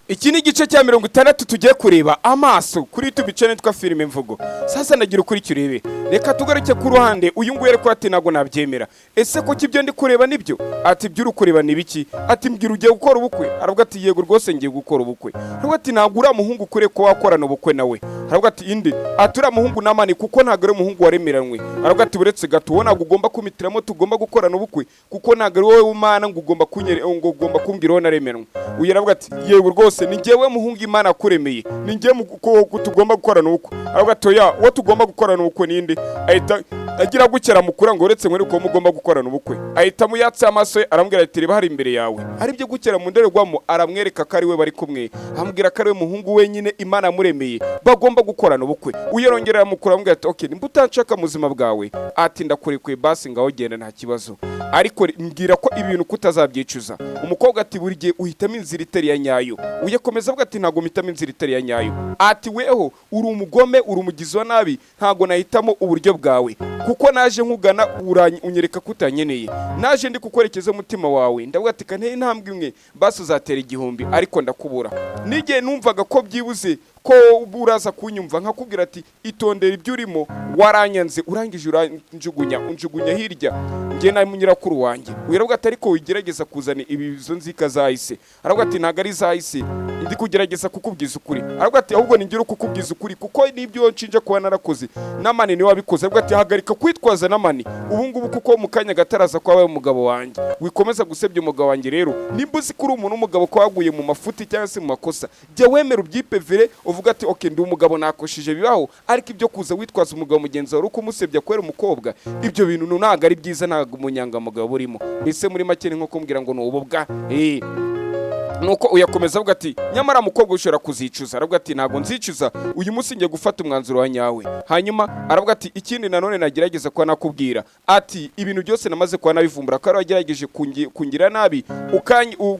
Iki ni igice cya 60 tugiye kureba Amasoh kuri YouTube channel twa FILIME MVUGO. Sasa ndagira ukuri cyurebe. Reka tugaruke ku ruhande uyu nguye ariko ati nago nabyemera. Ese ko kibyo ndi kureba nibyo? Ati by'uru kureba nibiki? Ati mbwira ugiye gukora ubukwe. Aravuga ati yego rwose ngiye gukora ubukwe. Aravuga ati nagura muhungu kure ko wakorana ubukwe nawe. Aravuga ati inde? Atura muhungu namani kuko ntago ari muhungu waremeranwe. Aravuga ati buretse gato ubona ugomba kumitiramo tugomba gukorana ubukwe kuko ntago ari wowe umana ngo ugomba kumbwira naremeranwe. Uyu aravuga ati yego rwose ni ngewe muhungu Imana kuremeye ni ngewe tugomba gukorana ubukwe. Aravuga ati oya wo tugomba gukorana ubukwe ninde? Ahita agira gukera mukura ngo uretse mwere ko mugomba gukorana ubukwe. Ahita muyatse amaso arambwira ati reba hari imbere yawe. Ari byo gukera mu ndorerwamo aramwereka ko ari we bari kumwe. Ambwira ko ari we muhungu wenyine Imana muremeye bagomba gukorana ubukwe. Uyerongerera mukura ambwira ati okay nimba utanshaka muzima bwawe ati ndakurekuye basi ngaho genda nta kibazo. Ariko mbwira ko ibintu kutazabyicuza. Umukobwa ati buri gihe uhitamo inzira itari ya nyayo. Uyekomeza avuga ati ntago mpitamo inzira itari ya nyayo. Ati weho uri umugome uri umugizi wa nabi ntago nahitamo uburyo bwawe kuko naje nkugana unyereka kutanyeneye naje ndi kukwerekeza umutima wawe ndavuga ati kane intambwe imwe basi uzatera igihumbi ariko ndakubura nige numvaga ko byibuze ko buraza kunyumva nkakubwira ati itondera ibyo urimo waranyanze urangije unjugunya hirya nge na munyirakuru wanjye wiravuga ati ariko wigerageza kuzana ibizo nzika zahise aravuga ati ntago ari zahise ndi kugerageza kukubwiza ukuri aravuga ati ahubwo ningira kukubwiza ukuri kuko nibyo nshinje kuba narakoze namani ni wabikoze aravuga ati hagarika kwitwaza namani ubungubu kuko mu kanya gataraza kwawe umugabo wanjye wikomeza gusebya umugabo wanjye rero nimba uzi kuri umuntu umugabo ko waguye mu mafuti cyangwa se mu makosa jya wemera ubyipevere uvuga ati okay ndi umugabo nakoshije bibaho ariko ibyo kuza witwaza umugabo mugenzi wawe uko umusebya kwera umukobwa ibyo bintu ntago ari byiza ntago umunyangamugabo burimo mbese muri make ni nko kumbwira ngo n'ububwa nuko uyakomeza avuga ati nyamara mukobwa ushobora kuzicuza aravuga ati ntago nzicuza uyu munsi ngiye gufata umwanzuro wa nyawe hanyuma aravuga ati ikindi nanone nagerageza kwa nakubwira ati ibintu byose namaze kwa nabivumbura ko wagerageje kungira nabi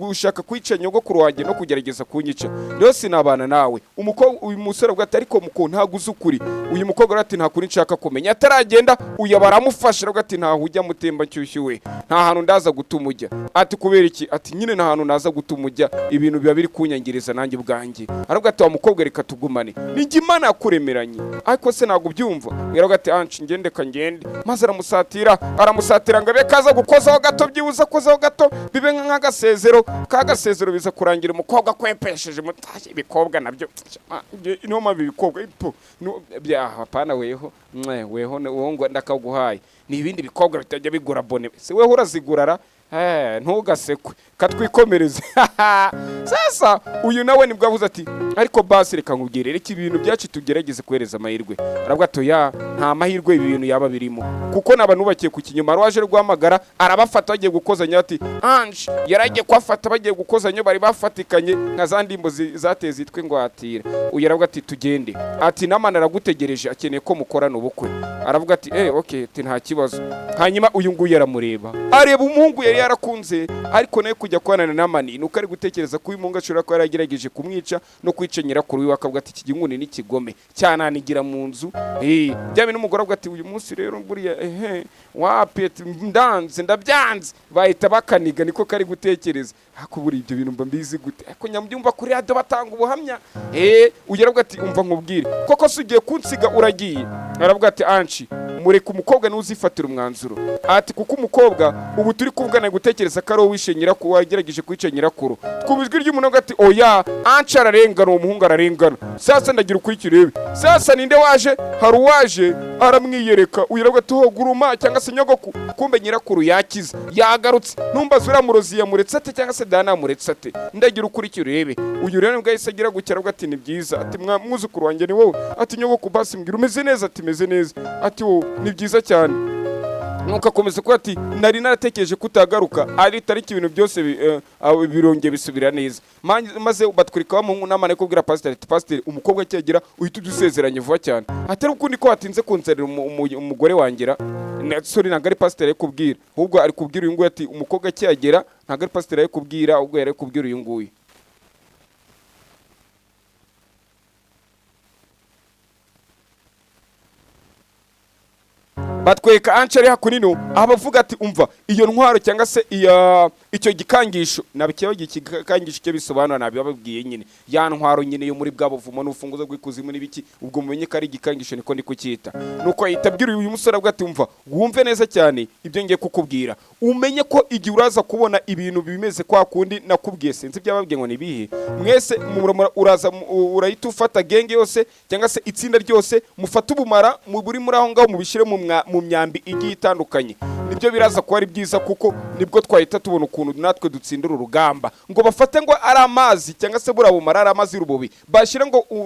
ushaka kwica nyogokuru wanjye no kugerageza kunyica rero sinabana nawe umukobwa uyu musore avuga ati ariko muko ntago uzukuri uyu mukobwa ati nta kuri nshaka kumenya ataragenda uyabaramufasha aravuga ati ntaho ujya mutemba cyushyuwe nta hantu ndaza gutuma ujya ati kubera iki ati nyine nta hantu naza gutuma ujya ibintu biba biri kunyangiriza nanjye bwanjye aravuga ati wa mukobwa reka tugumane ninjye Imana yakuremeranye ariko se ntago byumva aravuga ati anci ngende kangende maze aramusatira ngo abe kaza gukozaho gato byibuza kozaho gato bibe nk'agasezero kagasezero biza kurangira umukobwa kwepesheje mutaje ibikobwa nabyo niyo mpamvu ibikobwa hapana weho ngo ndakaguhaye ni ibindi bikobwa bitajya bigura bone se weho urazigurara ntugasekwe katwikomereze sasa uyu nawe nibwo avuze ati ariko basi reka nkubwire reka ibintu byacu tugerageze kwereza amahirwe aravuga ati ya nta mahirwe ibi bintu yaba birimo kuko n'abantu bakiye ku kinyuma rwaje rwamagara arabafata bagiye gukozanya ati ange yaragiye kwafata bagiye gukozanya bari bafatikanye nka za ndimbo zateye zitwe ngwatira uyu aravuga ati tugende ati namana aragutegereje akeneye ko mukorana ubukwe aravuga ati okay ati nta kibazo hanyuma uyu nguyu aramureba areba umuhungu yari yarakunze ariko naye kujya kwanana namani nuko ari gutekereza ko uyu muhungu ashobora kuba yaragerageje kumwica no kwica nyirakuru wiwe akavuga ati iki ginguni ni kigome cyananigira mu nzu byabe n'umugore avuga ati uyu munsi rero buriya wapete ndanze ndabyanze bahita bakaniga niko kari gutekereza akubura ibyo bintu mba mbizi gute ariko nyambyumva kuri radio batanga ubuhamya ugeravuga ati umva nkubwire koko sugiye kunsiga uragiye aravuga ati anci mureka umukobwa nuzifatira umwanzuro ati kuko umukobwa ubu turi kuvugana gutekereza ko ari wishe nyirakuru wagerageje kwica nyirakuru twumvijwe ry'umuntu ati oya anci ararengana uwo muhungu ararengana sasa ndagira ukurikirebe sasa ninde waje hari uwaje aramwiyereka uyiravuga ati hoguruma cyangwa se nyogoku kumbe nyirakuru yakize yagarutse numbaza uramurozi yamuretse ate cyangwa se dana muretse ate ndagira ukurikirebe uyu rero nibwo yahise agira gukira ati ni byiza ati mwuzukuru wanjye ni wowe ati nyogoku basi mbwira umeze neza ati meze neza ati wowe ni byiza cyane nuko akomeza ko ati nari naratekereje kutagaruka ari tariki ibintu byose birongeye bisubira neza maze batwirika mu nama ne kubwira pastor umukobwa cyagira uhita udusezeranye vuba cyane atari ukundi ko watinze kunzerera umugore wangira sorry ntago ari pastor ari kubwira ahubwo ari kubwira uyu nguyu ati umukobwa cyagera ntago ari pastor ari kubwira ahubwo yari kubwira uyu nguyu batwereka anshi ari hakunino abavuga ati umva iyo ntwaro cyangwa se icyo gikangisho nabikibaho igikangisho cyo bisobanura nabibabwiye nyine ya ntwaro nyine yo muri bwa buvumo n'ufunguzo rw'ikuzimu n'ibiki ubwo mumenye ko ari igikangisho niko ndikucyita nuko yitabwira uyu musore avuga ati umva wumve neza cyane ibyo ngiye kukubwira umenye ko igihe uraza kubona ibintu bimeze kwa kundi nakubwiye sinzi byababwiye ngo nibihe mwese uraza urahita ufata genge yose cyangwa se itsinda ryose mufata ubumara buri muri aho ngaho mubishyire mu myambi igiye itandukanye nibyo biraza kuba ari byiza kuko nibwo twahita tubona ukuntu natwe dutsindira urugamba ngo bafate ngo ari amazi cyangwa se burabumara ari amazi y'urubobi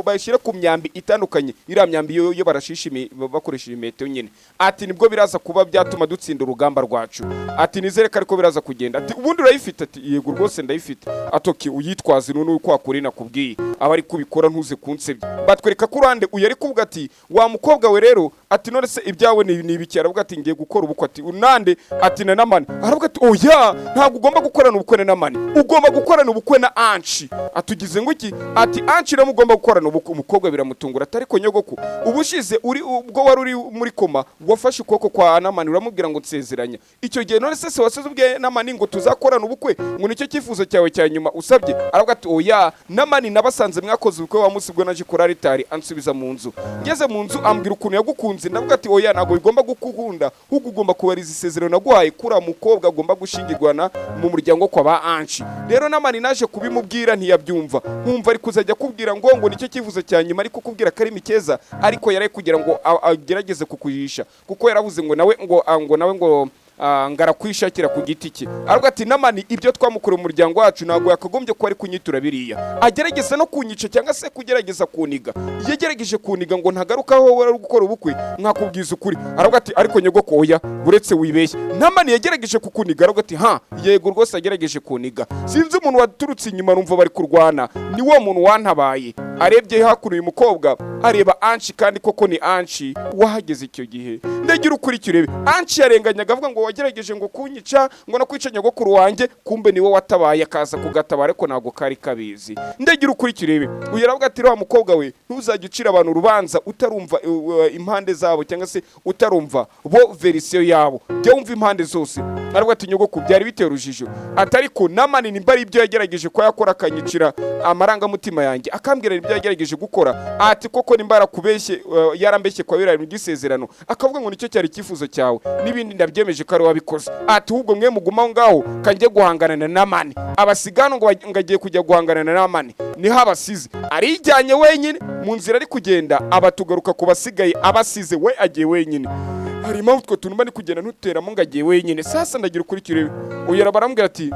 bashyire ku myambi itandukanye iriya myambi yo barashishimiye bakoresheje imetero nyine ati nibwo biraza kuba byatuma dutsinda urugamba rwacu ati nizere ko ariko biraza kugenda ati ubundi urayifite ati yego rwose ndayifite atoki uyitwaze none kwa kuri nakubwiye aba ari kubikora ntuze kunsebya batwereka ku ruhande uyu ari kuvuga ati wa mukobwa we rero ati none se ibyawe ni ibiki aravuga ati ngiye gukora ubukwe ati unande ati na namani aravuga ati oya ntabwo ugomba gukorana ubukwe na namani ugomba gukorana ubukwe na anshi atugize ngo iki ati anshi rero mugomba gukorana ubukwe umukobwa biramutungura atari ko nyogoko ubushize ubwo wari uri muri koma wafashe ukuboko kwa namani uramubwira ngo nsezeranya icyo gihe none se wasize ubwiye namani ngo tuzakorana ubukwe ngo nicyo cyifuzo cyawe cya nyuma usabye aravuga ati oya namani nabasanze mwakoze ubukwe wa munsi bwo naje kuri aritari ansubiza mu nzu ngeze mu nzu ambwira ukuntu yagukunze ndavuga ati oya ntabwo bigomba gukunda ahubwo ugomba kubariza isezerano naguhaye kuri mukobwa agomba gushingirwana mu muryango kwa ba anshi rero namani naje kubimubwira ntiyabyumva nkumva ari kuzajya kubwira ngo nicyo cyifuzo cya nyuma ariko kubwira ko ari mikeza ariko yari kugira ngo agerageze kukujisha kuko yaravuze ngo nawe ngo ngarakwishakira ku giti cye aravuga ati namani ibyo twamukura mu muryango wacu ntabwo yakagombye ko ari kunyitura biriya agerageza no kunyica cyangwa se kugerageza kuniga yagerageje kuniga ngo ntagarukaho wari gukora ubukwe nkakubwiza ukuri aravuga ati ariko nyogoko oya buretse wibeshye namani yagerageje kukuniga aravuga ati yego rwose yagerageje kuniga sinzi umuntu waturutse inyuma numva bari kurwana ni wo muntu wantabaye arebye hakuno uyu mukobwa areba anshi kandi koko ni anshi wahageze icyo gihe ndagira ukuri kirebe anshi yarenganyaga avuga ngo wagerageje ngo kunyica ngo nakwica nyogokuru wanjye kumbe niwe watabaye akaza kugatabara ariko ntabwo kari kabizi ndagira ukuri kirebe uyu aravuga ati wa mukobwa we ntuzajya ucira abantu urubanza utarumva impande zabo cyangwa se utarumva bo verisiyo yabo jya wumva impande zose aravuga ati nyogoko byari bitera urujijo atariko namani nimba ari ibyo yagerageje ko yakora akanyicira amarangamutima yanjye akambwira ibyo yagerageje gukora ati koko nimba yarakubeshye yarambeshye kwa birari mu gisezerano akavuga ngo nicyo cyari cyifuzo cyawe n'ibindi ndabyemeje ko ari wabikoze ati ahubwo mwe muguma ngaho kanjye guhangana na namani abasigano ngo agiye kujya guhangana na namani niho abasize arijyanye wenyine mu nzira ari kugenda abatugaruka ku basigaye abasize we agiye wenyine hari impamvu twe tunuma ni kugenda ntuteramo ngo agiye wenyine sasa ndagira ukuri kirebe uyu barambwira ati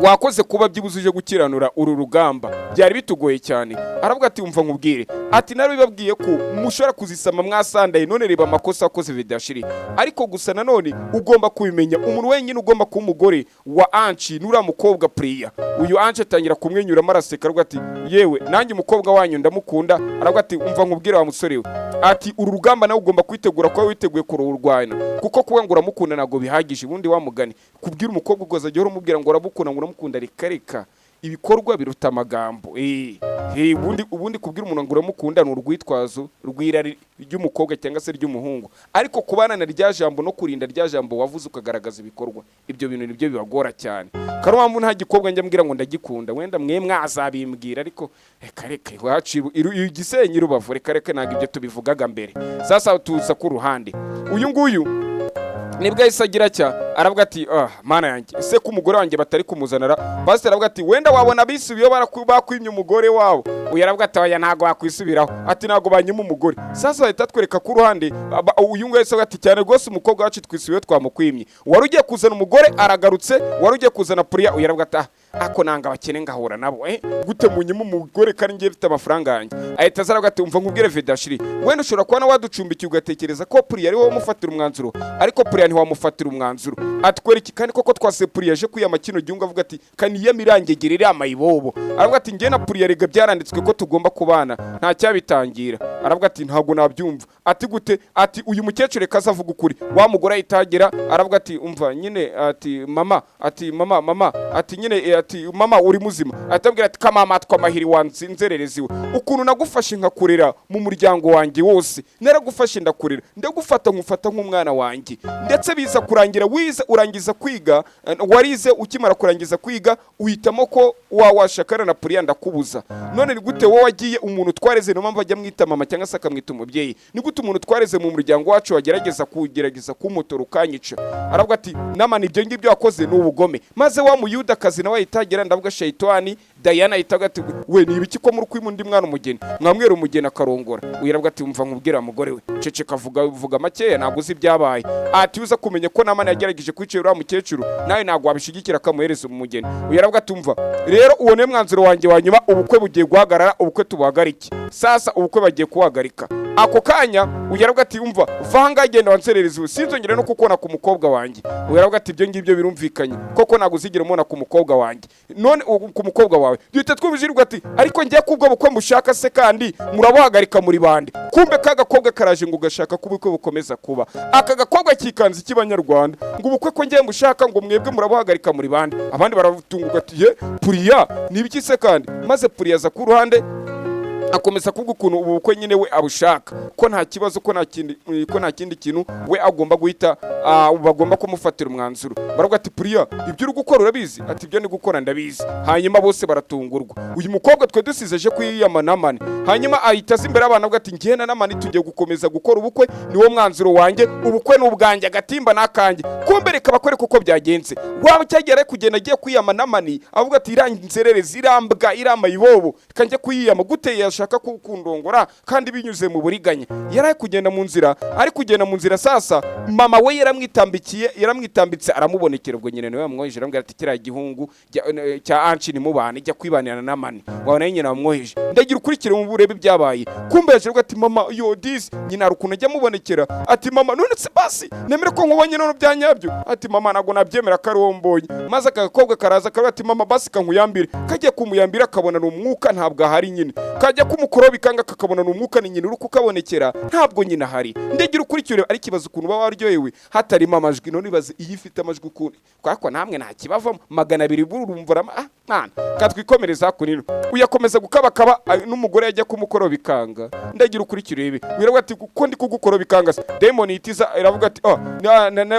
wakoze kuba byibuzuje gukiranura uru rugamba byari bitugoye cyane aravuga ati umva nkubwire ati narabibabwiye ko mushobora kuzisama mwasandaye none reba amakosa akoze vidashiri ariko gusa nanone ugomba kubimenya umuntu wenyine ugomba kuba umugore wa anshi nura mukobwa priya uyu anshi atangira kumwenyura maraseka aravuga ati yewe nanjye umukobwa wanyu ndamukunda aravuga ati umva nkubwire wa musore we ati uru rugamba nawe ugomba kwitegura ko witeguye kururwana kuko kuba ngo uramukunda ntabwo bihagije ubundi wamugani kubwira umukobwa ugoza jya uramubwira ngo uramukunda ngo uramukunda reka ibikorwa biruta amagambo ubundi kubwira umuntu ngo uramukunda ni urwitwazo rw'irari ry'umukobwa cyangwa se ry'umuhungu ariko kubana na rya jambo no kurinda rya jambo wavuze ukagaragaza ibikorwa ibyo bintu nibyo bibagora cyane karo mpamvu nta gikobwa njya mbwira ngo ndagikunda wenda mwe mwazabimbwira ariko reka iwacu igisenyi rubavu reka ntabwo ibyo tubivugaga mbere sasa tuza ku ruhande uyu nguyu nibwo yahise agira cya aravuga ati mana yanjye ese ko umugore wanjye batari kumuzanira pasiteri aravuga ati wenda wabona bisubiyeho bakwimye umugore wawe uyu aravuga ati oya ntabwo wakwisubiraho ati ntabwo banyima umugore sasa bahita twereka ku ruhande uyu nguyu yahise ati cyane rwose umukobwa wacu twisubiyeho twamukwimye wari ugiye kuzana umugore aragarutse wari ugiye kuzana puriya uyu aravuga ati ako nanga abakene ngahura nabo gute munyima umugore kandi ngiye mfite amafaranga yanjye ahita azaravuga ati umva nkubwire vedashiri wenda ushobora kubona waducumbikiye ugatekereza ko puriya ari wowe umufatira umwanzuro ariko puriya ntiwamufatira umwanzuro atwera iki kandi koko twase puriya aje kwiyama kino gihe avuga ati kaniyama irangegera iri amayibobo aravuga ati njye na puriya rega byaranditswe ko tugomba kubana nta cyabitangira. Aravuga ati ntabwo nabyumva. Ati gute? Ati uyu mukecuru reka azavuga ukuri. Wa mugore ahitagera aravuga ati umva nyine ati mama ati nyine ati mama uri muzima. Atabwira ati kamama twamahiri wanzinzerereziwe ukuntu nagufashe nkakurera mu muryango wanjye wose, naragufashe ndakurera, ndagufata nkufata nk'umwana wanjye, ndetse biza kurangira wize urangiza kwiga, warize ukimara kurangiza kwiga uhitamo ko washakana na Puriya ndakubuza. None ni gute wowe wagiye umuntu twareze no mpamvu ajya mwita mama cyangwa se akamwita umubyeyi? Ni gute umuntu twareze mu muryango wacu wagerageza kumutora ukanyica? Aravuga ati namani ibyo ngibyo wakoze ni ubugome. Maze wa muyudakazi nawe yitagera ndavuga shayitani Diana yitaga ati we ni ibiki ko muri kwima undi mwana umugeni mwamwera umugeni akarongora? Uyiravuga ati umva nkubwira mugore we ceceka vuga makeya ntago uzi ibyabaye. Ati uza kumenya ko namani yagerageje kwicira uriya mukecuru nawe ntago wabishigikira akamuhereza umugeni. Uyiravuga ati umva rero ubone mwanzuro wanjye wanyuma, ubukwe bugiye guhagarara, ubukwe tubuhagarike. Sasa ubukwe bagiye kuhagarika. Ako kanya uyiravuga ati umva vanga genda wanserereza sinzongera no kukona ku mukobwa wanjye. Uyiravuga ati ibyo ngibyo birumvikanye koko ntago uzigira umona ku mukobwa wanjye, none ku mukobwa wawe duhita twumvijirwa ati ariko ngiye kubwo bukwe mushaka se kandi murabuhagarika muri bande. Kumbe kagakobwa karaje ngo gashaka kubukwe bukomeza kuba. Aka gakobwa kikanze cy'Abanyarwanda ngo ubukwe ko ngiye mushaka ngo mwebwe murabuhagarika muri bande. Abandi baravutunguka ati ye Puriya ni ibiki se kandi? Maze Puriya za ku ruhande akomeza kuvuga ukuntu ubukwe nyine we abushaka, ko nta kibazo, ko nta kindi kintu we agomba guhita bagomba kumufatira umwanzuro. Baravuga ati Puriya ibyo uri gukora urabizi? Ati ibyo ni gukora ndabizi. Hanyuma bose baratungurwa. Uyu mukobwa twe dusizeje kwiyama namani, hanyuma ahita imbere abana avuga ati ngiye na namani tugiye gukomeza gukora ubukwe, niwo mwanzuro wanjye, ubukwe n'ubwanjye agatimba nakanjye. Kumbe reka bakore kuko byagenze. Waba cyagera kugenda agiye kwiyama namani avuga ati iranginzerereza iramba ibobo kanje kwiyama gute yashaka kukundongora kandi binyuze mu buriganya. Yaraye kugenda mu nzira, ari kugenda mu nzira sasa mama we yaramwitambitse aramubonekera. Ubwo nyine nawe amwoheje aramubwira ati kiriya gihungu cya anci ni mubana ijya kwibanira na mani wawe nayo nyine amwoheje ndagira ukurikire mu burebe byabaye. Kumbe yaje ati mama yo this nyina rukuno ajya mubonekera. Ati mama none se basi nemere ko nkubonye none byanyabyo? Ati mama nago nabyemera karombonye. Maze akagakobwa karaza akavuga ati mama basi kankuyambire. Kagiye kumuyambira akabona n'umwuka ntabwo ahari nyine, kajya kumukorobi kanga kakabona n'umwuka ni nyine uri kukabonekera ntabwo nyine ahari. Ndagira ukurikire ari kibazo ukuntu baba waryohewe hatarimo amajwi. None ibaze iyo ifite amajwi ukuntu kwako namwe nta kibavamo 200 burumvura mwana katwikomereza kunino uyakomeza gukabakaba n'umugore yajya kumukorobi kanga. Ndagira ukurikire ibi wiravuga ati kuko ndi kugukorobi kanga demon itiza iravuga ati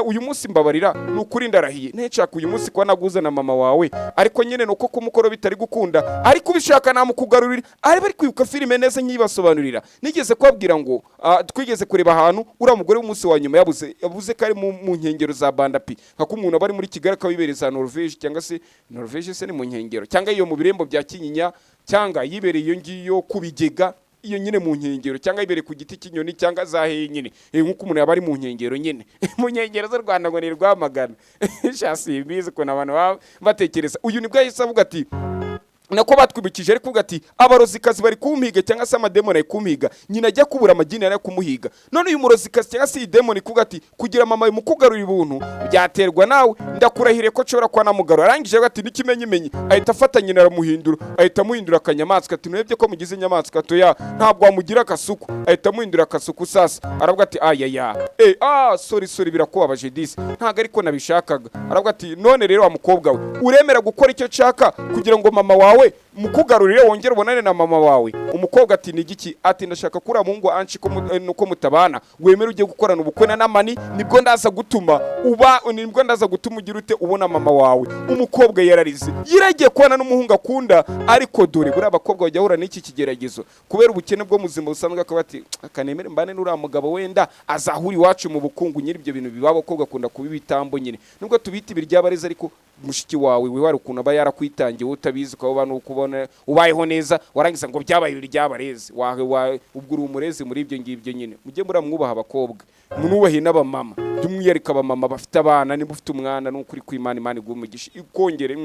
uyu munsi mbabarira n'ukuri ndarahiye ntecaka uyu munsi kwa naguza na mama wawe, ariko nyine nuko kumukoro bitari gukunda ariko ubishaka namukugarurira. Ari bari kwibuka filime neza nyibasobanurira. Nigeze kwabwira ngo twigeze kureba ahantu uriya mugore w'umunsi wa nyuma yabuze kari mu nkengero za Bandapi nka kumuntu bari muri Kigali kabibereza Norvege cyangwa se Norvege se ni mu nkengero cyangwa iyo mu birembo bya Kinyinya cyangwa yibereye iyo ngiyo kubigega iyo nyine mu nkengero cyangwa ibereye ku giti cy'inyoni cyangwa zaheye nyine nkuko umuntu yaba ari mu nkengero nyine mu nkengero z'u Rwanda ngo ni Rwamagana shasi bizi ko n'abantu batekereza. Uyu nibwo yahise avuga ati nako batwibukije ari kuvuga ati abarozikazi bari kumpiga cyangwa se amademoni ari kumpiga nyina ajya kubura amagini ari kumuhiga. None uyu murozikazi cyangwa se idemoni kuvuga ati kugira mama mukugarura ibuntu byaterwa nawe ndakurahire ko cora kwa namugarura. Arangije ati n'ikimenyimenyi ahita afata nyina aramuhindura, ahita muhindura akanyamaswa. Ati nurebye ko mugize inyamaswa toya ntabwo wamugira akasuku, ahita muhindura akasuku. Sasa aravuga ati ayaya sorry birakubabaje disi ntago ariko nabishakaga. Aravuga ati none rero wa mukobwa we uremera gukora icyo nshaka kugira ngo mama wawe mukugarurire wongere ubonane na mama wawe? Umukobwa ati nigiki? Ati ndashaka kura mungu anci ko nuko mutabana wemera ugiye gukorana ubukwe na namani nibwo ndaza gutuma ugira ute ubona mama wawe. Umukobwa yararize yiragiye kubana n'umuhungu akunda, ariko dore buri abakobwa bajya hura n'iki kigeragezo kubera ubukene bwo muzima busanzwe akabati akanemere mbane n'uriya mugabo wenda azahuri iwacu mu bukungu. Nyiri ibyo bintu biba abakobwa akunda kubibitambo nyine nubwo tubita ibiryabareze, ariko mushiki wawe we wari ukuntu aba yarakwitangiye utabizi ko abantu ukubona ubayeho neza warangiza ngo byabaye ibiryabareze wawe ubwo uri umurezi muri ibyo ngibyo nyine. Mujye muramwubaha abakobwa munubahe n'abamama by'umwihariko abamama bafite abana. Niba ufite umwana n'ukuri kw'Imana Imana igumugisha ikongere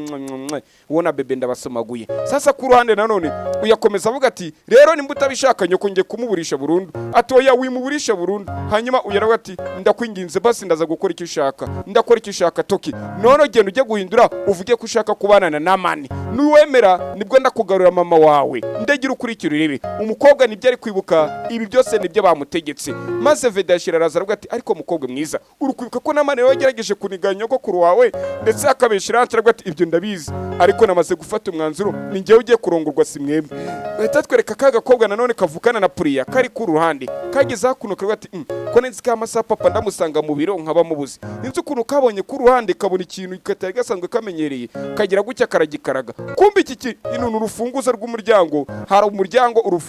ubona bebe ndabasomaguye. Sasa ku ruhande nanone uyakomeza avuga ati rero nimba utabishaka nyoko ngiye kumuburisha burundu. Ati oya wimuburisha burundu. Hanyuma uyaravuga ati ndakwinginze basi ndaza gukora icyo ushaka, ndakora icyo ushaka toki. None genda ujye guhindura uvuge ko ushaka kubana na namani nuwemera nibwo ndakugarura mama wawe ndagira ukurikira urebe. Umukobwa nibyo ari kwibuka, ibi byose nibyo bamutegetse. Maze Vedashira araza aravuga ati ariko mukobwa mwiza, uri kwibuka ko namane wagerageje kuniganya nyogokuru wawe ndetse akabeshira aravuga ati ibyo ndabizi, ariko namaze gufata umwanzuro ni njyewe ugiye kurongorwa si mwebwe. Bahita twereka ka gakobwa nanone kavukana na Priya kari ku ruhande kageze hakuno kavuga ati ko nzi ka Amasoh papa ndamusanga mu biro nkaba mubuze. Inzi ukuntu kabonye ku ruhande kabona ikintu katari gasanzwe kamenyereye kagira gucya karagikaraga. Kumbe iki inunu urufunguzo rw'umuryango, hari umuryango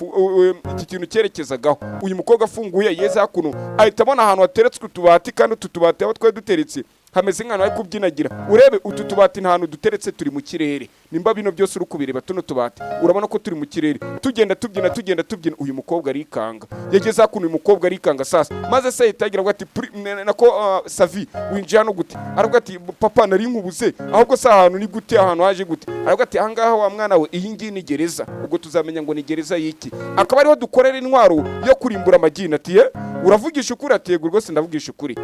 iki kintu cyerekezagaho. Uyu mukobwa afunguye yeze hakuno ahita abona ahantu hateretswe utubati, kandi utubati aho twari duteretse hameze nk'ahantu ari kubyinagira. Urebe utu tubati ntahantu duteretse turi mu kirere, nimba bino byose uri kubireba tuno tubati urabona ko turi mu kirere. Tugenda tubyina uyu mukobwa arikanga. Yageze hakuno uyu mukobwa arikanga sasa, maze se yitagira ati nako Savi winjiye hano gute? Aravuga ati papa nari nkubuze, ahubwo se ahantu ni gute, ahantu haje gute? Aravuga ati ahangaha wa mwana we iyi ngiyi ni gereza, ubwo tuzamenya ngo ni gereza yiki. Akaba ariho dukorera intwaro yo kurimbura amagini. Ati uravugisha ukuri? Ati yego rwose ndavugisha ukuri.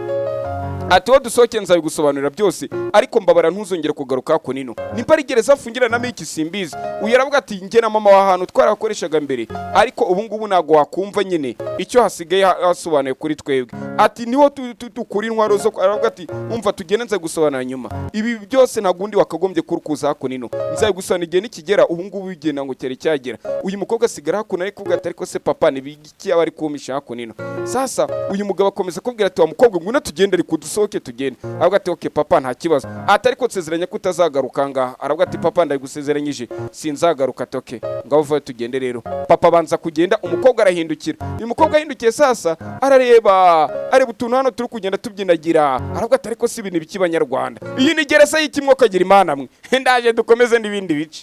Ati wo dusohoke nzabigusobanurira byose, ariko mbabara ntuzongera kugaruka ko nino. Nimba ari gereza afungira na miki simbizi. Uyu aravuga ati nge na mama w'ahantu twarakoreshaga mbere, ariko ubu ngubu nago wakumva nyine icyo hasigaye hasobanuye kuri twebwe. Ati niho tukuri intwaro zo. Aravuga ati umva tugende nzagusobanura nyuma, ibi byose nagundi wakagombye kurukuza hako nino, nzagusobanura igihe nikigera. Ubu ngubu bigenda ngo cyari cyagera. Uyu mukobwa asigara hakuno ariko kuvuga ati ariko se papa nibiki abari kumisha hako nino. Sasa uyu mugabo akomeza kubwira ati wa mukobwa ngwino tugende ariko dusohoke tugende. Aravuga ati okay papa nta kibazo, ati ariko nsezeranya ko utazagaruka ngaha. Aravuga ati papa ndagusezeranyije sinzagaruka. Ati okay ngabo vuba tugende rero. Papa banza kugenda, umukobwa arahindukira. Uyu mukobwa ahindukiye sasa arareba utuntu hano turi kugenda tubyinagira. Aravuga ati ariko si ibintu biki Banyarwanda, iyi ni gereza y'ikimwe kagira imana mwe. Ndaje dukomeze n'ibindi bice.